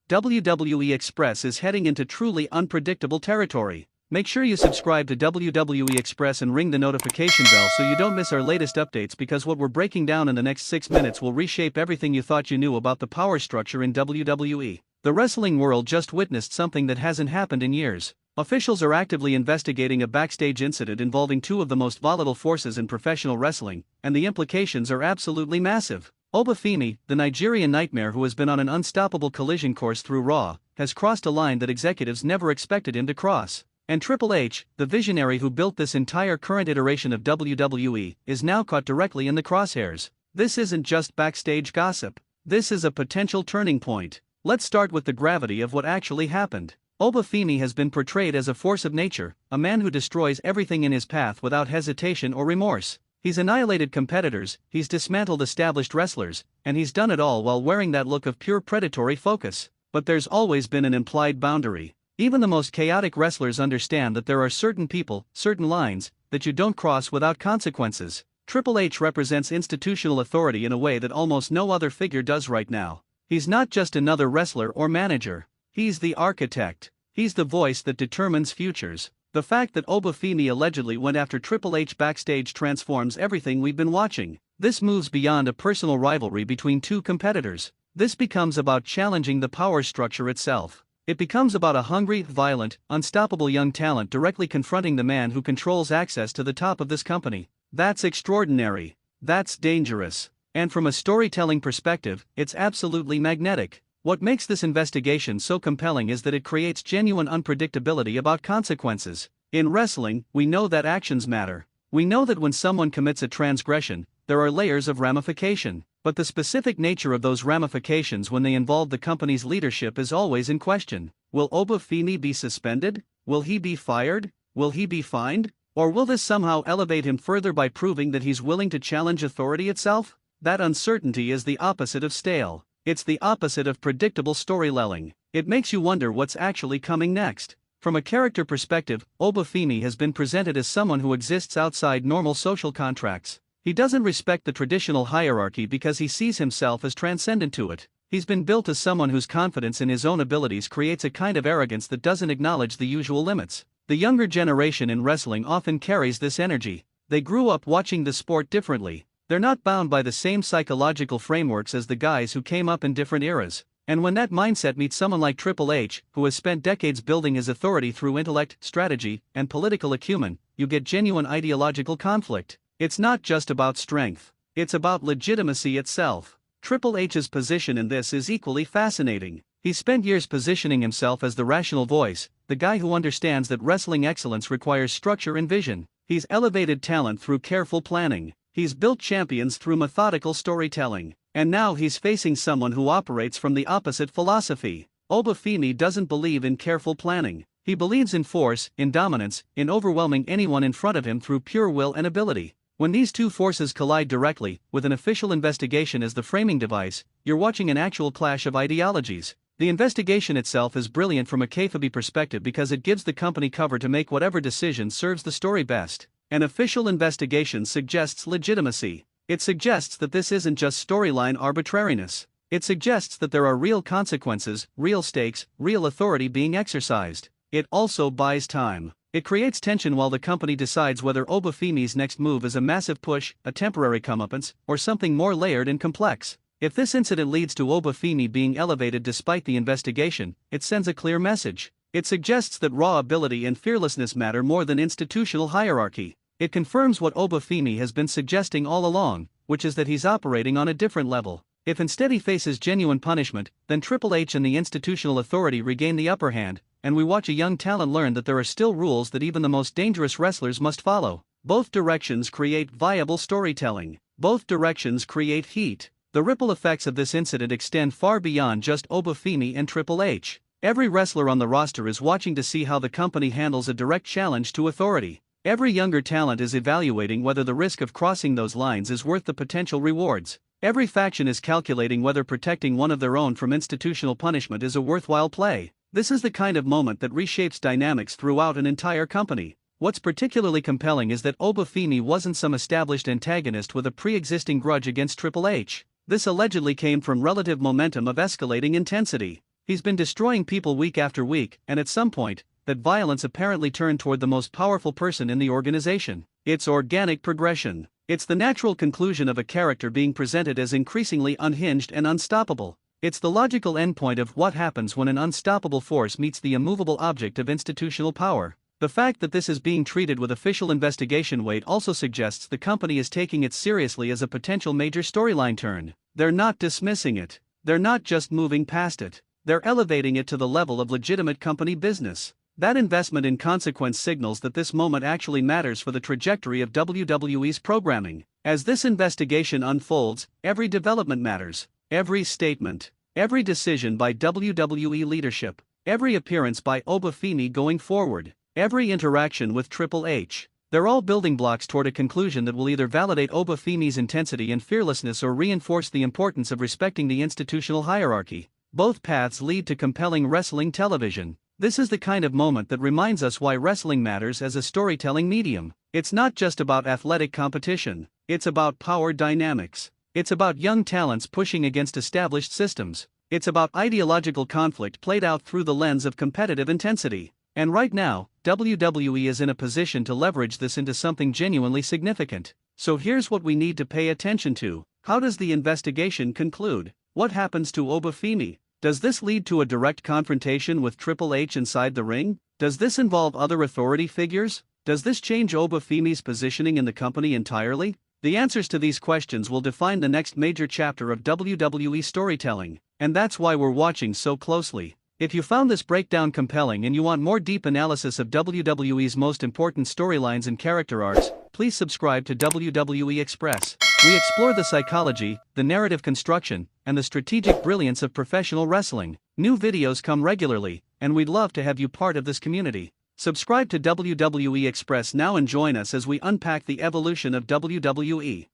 WWE Express is heading into truly unpredictable territory. Make sure you subscribe to WWE Express and ring the notification bell so you don't miss our latest updates, because what we're breaking down in the next 6 minutes will reshape everything you thought you knew about the power structure in WWE. The wrestling world just witnessed something that hasn't happened in years. Officials are actively investigating a backstage incident involving two of the most volatile forces in professional wrestling, and the implications are absolutely massive. Femi, the Nigerian nightmare who has been on an unstoppable collision course through Raw, has crossed a line that executives never expected him to cross. And Triple H, the visionary who built this entire current iteration of WWE, is now caught directly in the crosshairs. This isn't just backstage gossip. This is a potential turning point. Let's start with the gravity of what actually happened. Femi has been portrayed as a force of nature, a man who destroys everything in his path without hesitation or remorse. He's annihilated competitors, he's dismantled established wrestlers, and he's done it all while wearing that look of pure predatory focus. But there's always been an implied boundary. Even the most chaotic wrestlers understand that there are certain people, certain lines, that you don't cross without consequences. Triple H represents institutional authority in a way that almost no other figure does right now. He's not just another wrestler or manager. He's the architect. He's the voice that determines futures. The fact that Femi allegedly went after Triple H backstage transforms everything we've been watching. This moves beyond a personal rivalry between two competitors. This becomes about challenging the power structure itself. It becomes about a hungry, violent, unstoppable young talent directly confronting the man who controls access to the top of this company. That's extraordinary. That's dangerous. And from a storytelling perspective, it's absolutely magnetic. What makes this investigation so compelling is that it creates genuine unpredictability about consequences. In wrestling, we know that actions matter. We know that when someone commits a transgression, there are layers of ramification. But the specific nature of those ramifications when they involve the company's leadership is always in question. Will Femi be suspended? Will he be fired? Will he be fined? Or will this somehow elevate him further by proving that he's willing to challenge authority itself? That uncertainty is the opposite of stale. It's the opposite of predictable storytelling. It makes you wonder what's actually coming next. From a character perspective, Femi has been presented as someone who exists outside normal social contracts. He doesn't respect the traditional hierarchy because he sees himself as transcendent to it. He's been built as someone whose confidence in his own abilities creates a kind of arrogance that doesn't acknowledge the usual limits. The younger generation in wrestling often carries this energy. They grew up watching the sport differently. They're not bound by the same psychological frameworks as the guys who came up in different eras. And when that mindset meets someone like Triple H, who has spent decades building his authority through intellect, strategy, and political acumen, you get genuine ideological conflict. It's not just about strength. It's about legitimacy itself. Triple H's position in this is equally fascinating. He's spent years positioning himself as the rational voice, the guy who understands that wrestling excellence requires structure and vision. He's elevated talent through careful planning. He's built champions through methodical storytelling. And now he's facing someone who operates from the opposite philosophy. Femi doesn't believe in careful planning. He believes in force, in dominance, in overwhelming anyone in front of him through pure will and ability. When these two forces collide directly, with an official investigation as the framing device, you're watching an actual clash of ideologies. The investigation itself is brilliant from a kayfabe perspective because it gives the company cover to make whatever decision serves the story best. An official investigation suggests legitimacy. It suggests that this isn't just storyline arbitrariness. It suggests that there are real consequences, real stakes, real authority being exercised. It also buys time. It creates tension while the company decides whether Femi's next move is a massive push, a temporary comeuppance, or something more layered and complex. If this incident leads to Femi being elevated despite the investigation, it sends a clear message. It suggests that raw ability and fearlessness matter more than institutional hierarchy. It confirms what Femi has been suggesting all along, which is that he's operating on a different level. If instead he faces genuine punishment, then Triple H and the institutional authority regain the upper hand, and we watch a young talent learn that there are still rules that even the most dangerous wrestlers must follow. Both directions create viable storytelling. Both directions create heat. The ripple effects of this incident extend far beyond just Femi and Triple H. Every wrestler on the roster is watching to see how the company handles a direct challenge to authority. Every younger talent is evaluating whether the risk of crossing those lines is worth the potential rewards. Every faction is calculating whether protecting one of their own from institutional punishment is a worthwhile play. This is the kind of moment that reshapes dynamics throughout an entire company. What's particularly compelling is that Femi wasn't some established antagonist with a pre-existing grudge against Triple H. This allegedly came from relative momentum of escalating intensity. He's been destroying people week after week, and at some point, that violence apparently turned toward the most powerful person in the organization. It's organic progression. It's the natural conclusion of a character being presented as increasingly unhinged and unstoppable. It's the logical endpoint of what happens when an unstoppable force meets the immovable object of institutional power. The fact that this is being treated with official investigation weight also suggests the company is taking it seriously as a potential major storyline turn. They're not dismissing it. They're not just moving past it. They're elevating it to the level of legitimate company business. That investment in consequence signals that this moment actually matters for the trajectory of WWE's programming. As this investigation unfolds, every development matters. Every statement, every decision by WWE leadership, every appearance by Femi going forward, every interaction with Triple H. They're all building blocks toward a conclusion that will either validate Femi's intensity and fearlessness or reinforce the importance of respecting the institutional hierarchy. Both paths lead to compelling wrestling television. This is the kind of moment that reminds us why wrestling matters as a storytelling medium. It's not just about athletic competition, it's about power dynamics. It's about young talents pushing against established systems. It's about ideological conflict played out through the lens of competitive intensity. And right now, WWE is in a position to leverage this into something genuinely significant. So here's what we need to pay attention to. How does the investigation conclude? What happens to Femi? Does this lead to a direct confrontation with Triple H inside the ring? Does this involve other authority figures? Does this change Femi's positioning in the company entirely? The answers to these questions will define the next major chapter of WWE storytelling, and that's why we're watching so closely. If you found this breakdown compelling and you want more deep analysis of WWE's most important storylines and character arcs, please subscribe to WWE Express. We explore the psychology, the narrative construction, and the strategic brilliance of professional wrestling. New videos come regularly, and we'd love to have you part of this community. Subscribe to WWE Express now and join us as we unpack the evolution of WWE.